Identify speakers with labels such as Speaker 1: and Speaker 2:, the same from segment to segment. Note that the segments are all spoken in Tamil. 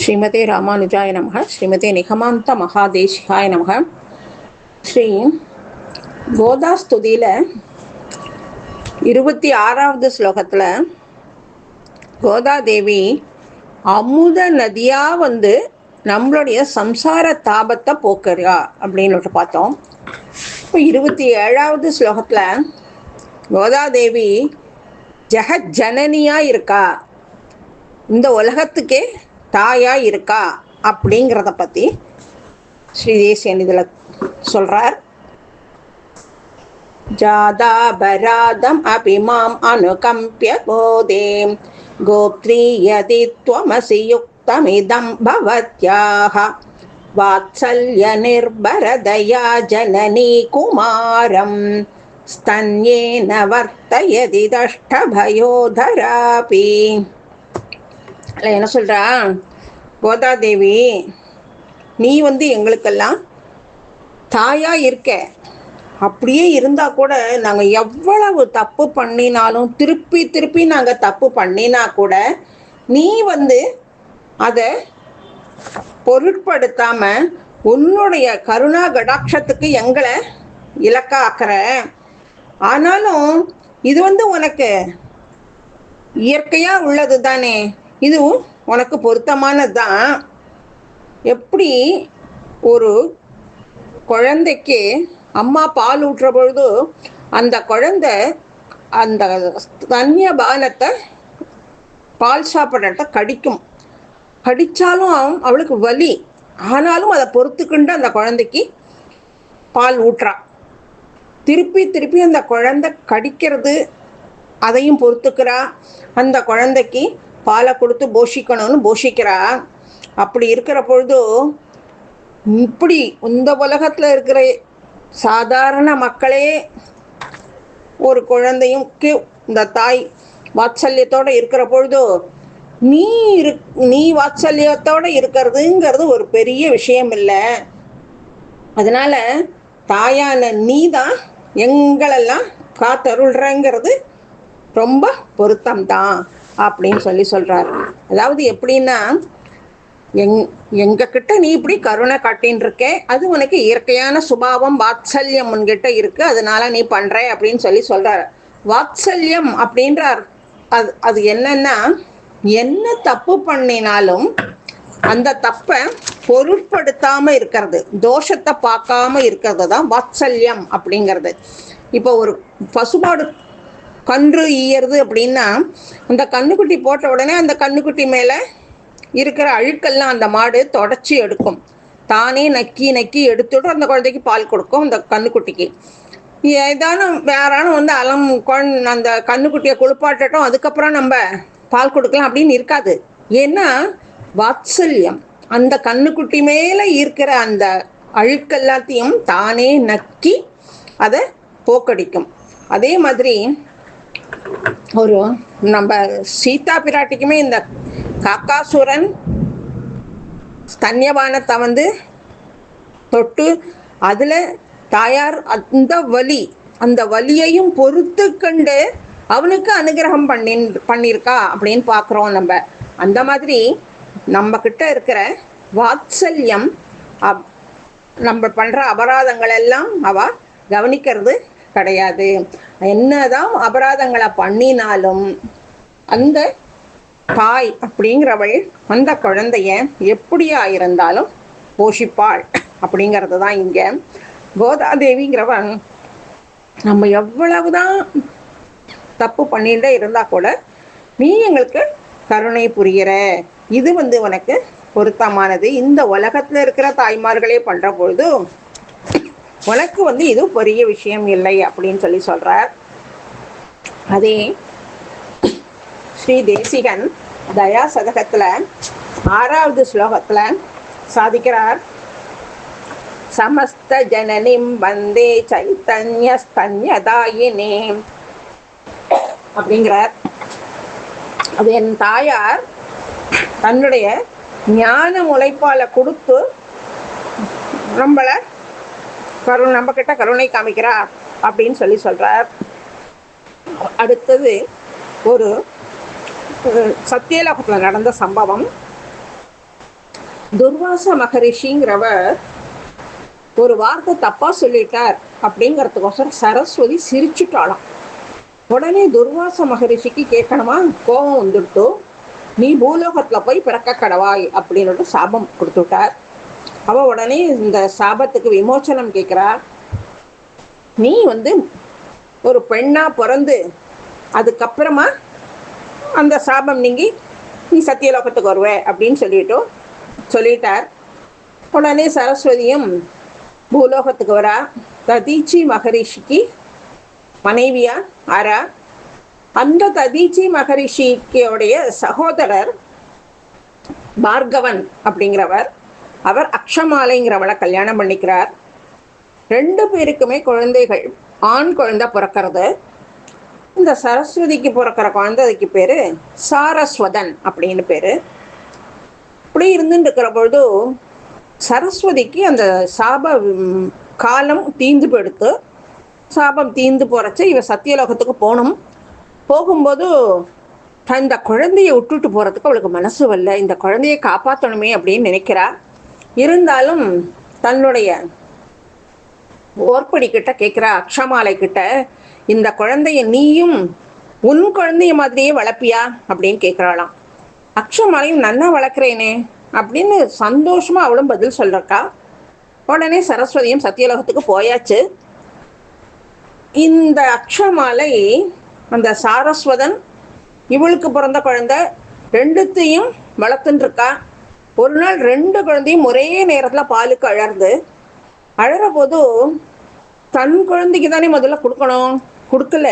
Speaker 1: ஸ்ரீமதே ராமானுஜாய நமக. ஸ்ரீமதே நிகமாந்த மகாதேசிகாய நமக. ஸ்ரீ கோதாஸ்துதியில் 26வது ஸ்லோகத்தில் கோதாதேவி அமுத நதியாக நம்மளுடைய சம்சார தாபத்தை போக்குறா அப்படின்னு பார்த்தோம். இப்போ 27வது ஸ்லோகத்தில் கோதாதேவி ஜெகத் ஜனனியாக இருக்கா, இந்த உலகத்துக்கே தாயாக இருக்கா அப்படிங்கிறத பற்றி ஸ்ரீதேசியன் இதில் சொல்கிறார். ஜாதாபராதம் அபிமாம் அனுகம்பிய கோதேம் கோப்த்ரீயதி த்வமசி யுக்தமிதம் பவத்யாஹ வாத்சல்ய நிர்பரதயா ஜனனி குமாரம் ஸ்தன்யேன வர்த்தயதி தஷ்டபயோதராபி. என்ன சொல்கிறா, கோதாதேவி நீ எங்களுக்கெல்லாம் தாயாக இருக்க. அப்படியே இருந்தால் கூட நாங்கள் எவ்வளவு தப்பு பண்ணினாலும் திருப்பி திருப்பி நாங்கள் தப்பு பண்ணினா கூட நீ அதை பொருட்படுத்தாமல் உன்னுடைய கருணா கடாட்சத்துக்கு எங்களை இலக்காக்குற. ஆனாலும் இது உனக்கு இயற்கையாக உள்ளது தானே, இதுவும் உனக்கு பொருத்தமானது தான். எப்படி ஒரு குழந்தைக்கு அம்மா பால் ஊட்டுற பொழுது அந்த குழந்தை அந்த தன்ய பானத்தை பால் சாப்பிட்றத கடிக்கும், கடித்தாலும் அவளுக்கு வலி, ஆனாலும் அதை பொறுத்துக்கிண்டு அந்த குழந்தைக்கு பால் ஊட்டுறா. திருப்பி திருப்பி அந்த குழந்தை கடிக்கிறது அதையும் பொறுத்துக்கிறா, அந்த குழந்தைக்கு பாலை கொடுத்து போஷிக்கணும்னு போஷிக்கிறா. அப்படி இருக்கிற பொழுது இப்படி இந்த உலகத்தில் இருக்கிற சாதாரண மக்களே ஒரு குழந்தையுக்கு இந்த தாய் வாத்சல்யத்தோடு இருக்கிற பொழுது நீ வாத்சல்யத்தோடு இருக்கிறதுங்கிறது ஒரு பெரிய விஷயம் இல்லை. அதனால தாயான நீ தான் எங்களெல்லாம் காத்தருள்றங்கிறது ரொம்ப பொருத்தம்தான் அப்படின்னு சொல்கிறார். அதாவது எப்படின்னா, எங்ககிட்ட நீ இப்படி கருணை காட்டின்னு இருக்கே, அது உனக்கு இயற்கையான சுபாவம் வாத்சல்யம் உன்கிட்ட இருக்கு, அதனால நீ பண்ற அப்படின்னு சொல்றார். வாத்சல்யம் அப்படின்றார். அது என்னன்னா, என்ன தப்பு பண்ணினாலும் அந்த தப்பை பொருட்படுத்தாம இருக்கிறது, தோஷத்தை பார்க்காம இருக்கிறது தான் வாத்சல்யம் அப்படிங்கிறது. இப்போ ஒரு பசுமாடு கன்று ஈயறது அப்படின்னா, அந்த கண்ணுக்குட்டி போட்ட உடனே அந்த கண்ணுக்குட்டி மேலே இருக்கிற அழுக்கெல்லாம் அந்த மாடு தொடச்சி எடுக்கும், தானே நக்கி நக்கி எடுத்துட்டு அந்த குழந்தைக்கு பால் கொடுக்கும். அந்த கண்ணுக்குட்டிக்கு ஏதானும் வேறானும் அந்த கண்ணுக்குட்டியை குளிப்பாட்டட்டும், அதுக்கப்புறம் நம்ம பால் கொடுக்கலாம் அப்படின்னு இருக்காது. ஏன்னா வாத்சல்யம் அந்த கண்ணுக்குட்டி மேலே இருக்கிற அந்த அழுக்கெல்லாத்தையும் தானே நக்கி அதை போக்கடிக்கும். அதே மாதிரி ஒரு நம்ம சீதா பிராட்டிக்குமே இந்த காக்காசுரன் ஸ்தன்யபானத்தை தொட்டு அதில் தாயார் அந்த வலியையும் பொறுத்து கண்டு அவனுக்கு அனுகிரகம் பண்ணியிருக்கா அப்படின்னு பார்க்குறோம் நம்ம. அந்த மாதிரி நம்ம கிட்ட இருக்கிற வாத்சல்யம் நம்ம பண்ணுற அபராதங்கள் எல்லாம் அவ கவனிக்கிறது கிடையாது. என்னதான் அபராதங்களை பண்ணினாலும் அந்த தாய் அப்படிங்கிறவள் அந்த குழந்தைய எப்படியா இருந்தாலும் போஷிப்பாள் அப்படிங்கிறது தான் இங்கே. கோதாதேவிங்கிறவன் நம்ம எவ்வளவுதான் தப்பு பண்ணிட்டே இருந்தால் கூட நீ எங்களுக்கு கருணை புரிகிற, இது உனக்கு பொருத்தமானது, இந்த உலகத்தில் இருக்கிற தாய்மார்களே பண்ணுற பொழுது உனக்கு இது பெரிய விஷயம் இல்லை அப்படின்னு சொல்கிறார். அதே ஸ்ரீ தேசிகன் தயா சதகத்தில் 6வது ஸ்லோகத்தில் சாதிக்கிறார். சமஸ்த ஜனனிம் வந்தே சைத்தன்ய ஸ்தன்யதாயினே அப்படிங்கிறார். அது என் தாயார் தன்னுடைய ஞான முளைப்பாலை கொடுத்து நம்ம கிட்ட கருணை காமிக்கிறார் அப்படின்னு சொல்றார். அடுத்தது ஒரு சத்தியலோகத்தில் நடந்த சம்பவம். துர்வாச மகரிஷிங்கிறவர் ஒரு வார்த்தை தப்பா சொல்லிட்டார் அப்படிங்கிறதுக்கோசரம் சரஸ்வதி சிரிச்சுட்டாளாம். உடனே துர்வாச மகரிஷிக்கு கேட்கணுமா, கோபம் வந்துட்டோ, நீ பூலோகத்துல போய் பிறக்க கடவாய் அப்படின்னு சாபம் கொடுத்துட்டார். அவ உடனே இந்த சாபத்துக்கு விமோச்சனம் கேட்கிறா. நீ ஒரு பெண்ணா பிறந்து அதுக்கப்புறமா அந்த சாபம் நீங்கி நீ சத்தியலோகத்துக்கு வருவே அப்படின்னு சொல்லிட்டார். உடனே சரஸ்வதியும் பூலோகத்துக்கு வரா. ததீச்சி மகரிஷிக்கு மனைவியா ஆரா. அந்த ததீச்சி மகரிஷிக்குடைய சகோதரர் பார்கவன் அப்படிங்கிறவர், அவர் அக்ஷமாலைங்கிறவளை கல்யாணம் பண்ணிக்கிறார். 2 பேருக்குமே குழந்தைகள், ஆண் குழந்தை பிறக்கிறது. இந்த சரஸ்வதிக்கு பிறக்கிற குழந்தைக்கு பேரு சாரஸ்வதன் அப்படின்னு பேரு. இப்படி இருந்துட்டு இருக்கிற பொழுது சரஸ்வதிக்கு அந்த சாப காலம் தீந்து போயிடுத்து. சாபம் தீந்து போறச்சு இவ சத்தியலோகத்துக்கு போகணும். போகும்போது இந்த குழந்தைய விட்டுட்டு போறதுக்கு அவளுக்கு மனசு வரல. இந்த குழந்தைய காப்பாற்றணுமே அப்படின்னு நினைக்கிறா. இருந்தாலும் தன்னுடைய ஓர்படி கிட்ட கேட்கிறா, அக்ஷமாலை கிட்ட, இந்த குழந்தைய நீயும் உன் குழந்தைய மாதிரியே வளர்ப்பியா அப்படின்னு கேட்கிறாளாம். அக்ஷமாலையும் நன்னா வளர்க்குறேனே அப்படின்னு சந்தோஷமா அவளும் பதில் சொல்றக்கா. உடனே சரஸ்வதியும் சத்தியலோகத்துக்கு போயாச்சு. இந்த அக்ஷமாலை அந்த சாரஸ்வதன் இவளுக்கு பிறந்த குழந்தை 2த்தையும் வளர்த்துன்னு இருக்கா. ஒரு நாள் 2 குழந்தையும் ஒரே நேரத்தில் பாலுக்கு அழற போது தன் குழந்தைக்கு தானே முதல்ல கொடுக்கணும், கொடுக்கல,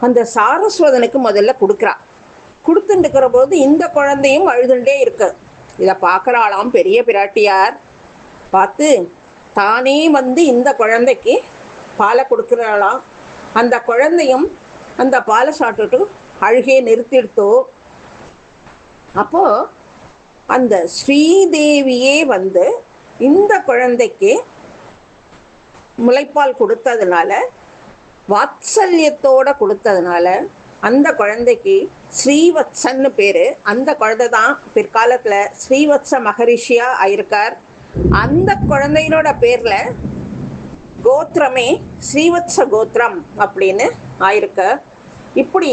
Speaker 1: அந்த சாரஸ்வதனுக்கு முதல்ல கொடுக்குறா. கொடுத்துட்டு இருக்கிற போது இந்த குழந்தையும் அழுதுண்டே இருக்கு. இதை பார்க்குறாளாம் பெரிய பிராட்டியார். பார்த்து தானே இந்த குழந்தைக்கு பாலை கொடுக்குறாளாம். அந்த குழந்தையும் அந்த பாலை சாப்பிட்டுட்டு அழுகையை நிறுத்திடுத்தோ. அப்போ அந்த ஸ்ரீதேவியே இந்த குழந்தைக்கு முளைப்பால் கொடுத்ததுனால, வாத்சல்யத்தோட கொடுத்ததுனால அந்த குழந்தைக்கு ஸ்ரீவத்சன்னு பேரு. அந்த குழந்தை தான் பிற்காலத்துல ஸ்ரீவத்ச மகரிஷியா ஆயிருக்கார். அந்த குழந்தையினோட பேர்ல கோத்திரமே ஸ்ரீவத்ச கோத்திரம் அப்படின்னு ஆயிருக்க. இப்படி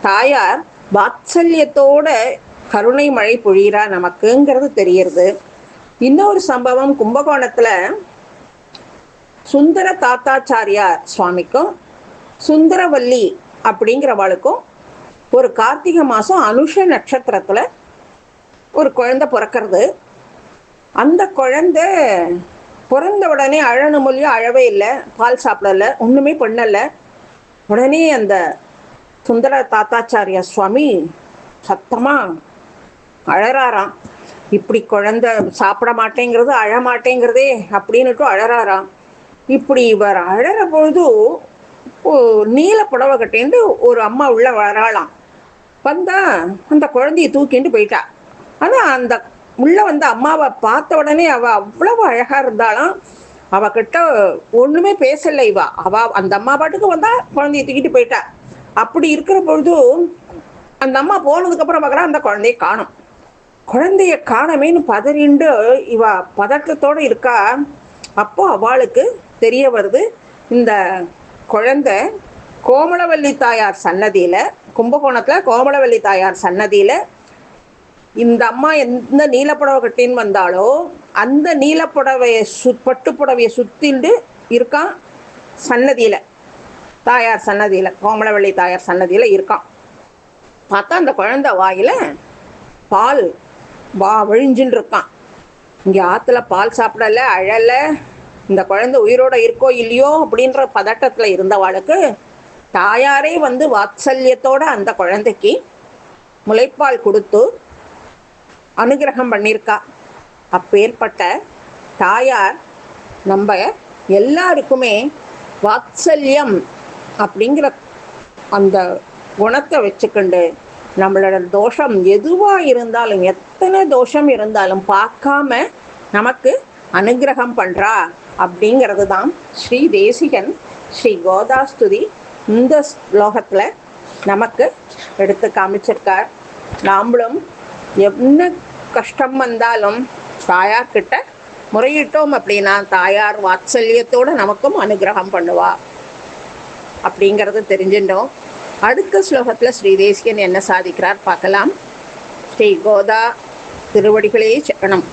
Speaker 1: தாயார் வாத்சல்யத்தோட கருணை மழை பொழியிறா நமக்குங்கிறது தெரியுது. இன்னொரு சம்பவம், கும்பகோணத்துல சுந்தர தாத்தாச்சாரியார் சுவாமிக்கும் சுந்தரவல்லி அப்படிங்கிறவளுக்கும் ஒரு கார்த்திகை மாதம் அனுஷ நட்சத்திரத்தில் ஒரு குழந்தை பிறக்கிறது. அந்த குழந்தை பிறந்த உடனே அழணும் மொழியோ அழவே இல்லை, பால் சாப்பிடலை, ஒன்றுமே பண்ணலை. உடனே அந்த சுந்தர தாத்தாச்சாரியா சுவாமி சத்தமாக அழறாராம். இப்படி குழந்தை சாப்பிட மாட்டேங்கிறது, அழ மாட்டேங்கிறதே அப்படின்னுட்டு அழறாராம். இப்படி இவர் அழற பொழுது நீல புடவை கட்டேந்து ஒரு அம்மா உள்ள வராளாம். வந்தா அந்த குழந்தைய தூக்கிட்டு போயிட்டா. ஆனால் அந்த உள்ள அம்மாவை பார்த்த உடனே அவ்வளவு அழகா இருந்தாலும் அவகிட்ட ஒண்ணுமே பேசல. அந்த அம்மா பாட்டுக்கு வந்தா குழந்தைய தூக்கிட்டு போயிட்டா. அப்படி இருக்கிற பொழுது அந்த அம்மா போனதுக்கு அப்புறம் பார்க்குறா அந்த குழந்தைய காணும். குழந்தைய காணமேன்னு பதறிண்டு பதற்றத்தோட இருக்கா. அப்போ அவளுக்கு தெரிய வருது, இந்த குழந்தை கோமளவல்லி தாயார் சன்னதியில, கும்பகோணத்துல கோமளவல்லி தாயார் சன்னதியில இந்த அம்மா எந்த நீலப்புடவை கட்டின்னு வந்தாலோ அந்த நீலப்புடவைய பட்டுப்புடவையை சுத்திண்டு இருக்கான் சன்னதியில, தாயார் சன்னதியில, கோமளவல்லி தாயார் சன்னதியில இருக்கான். பார்த்தா அந்த குழந்தை வாயில பால் விழிஞ்சுன்னு இருக்கான். இங்கே ஆற்றுல பால் சாப்பிடல, அழல, இந்த குழந்தை உயிரோட இருக்கோ இல்லையோ அப்படின்ற பதட்டத்தில் இருந்தவாளுக்கு தாயாரே வாத்சல்யத்தோட அந்த குழந்தைக்கு முளைப்பால் கொடுத்து அனுகிரகம் பண்ணியிருக்கா. அப்பேற்பட்ட தாயார் நம்ம எல்லாருக்குமே வாத்சல்யம் அப்படிங்கிற அந்த குணத்தை வச்சுக்கொண்டு நம்மளோட தோஷம் எதுவாக இருந்தாலும், எத்தனை தோஷம் இருந்தாலும் பார்க்காம நமக்கு அனுகிரகம் பண்ணுறா அப்படிங்கிறது தான் ஸ்ரீ தேசிகன் ஸ்ரீ கோதாஸ்துதி இந்த ஸ்லோகத்தில் நமக்கு எடுத்து காமிச்சிருக்கார். நாம்ளும் என்ன கஷ்டம் வந்தாலும் தாயார்கிட்ட முறையிட்டோம் அப்படின்னா தாயார் வாத்சல்யத்தோடு நமக்கும் அனுகிரகம் பண்ணுவா அப்படிங்கிறது தெரிஞ்சுட்டோம். அடுத்த ஸ்லோகத்தில் ஸ்ரீ தேசிகன் என்ன சாதிக்கிறார் பார்க்கலாம். ஸ்ரீ கோதா திருவடிகளே சரணம்.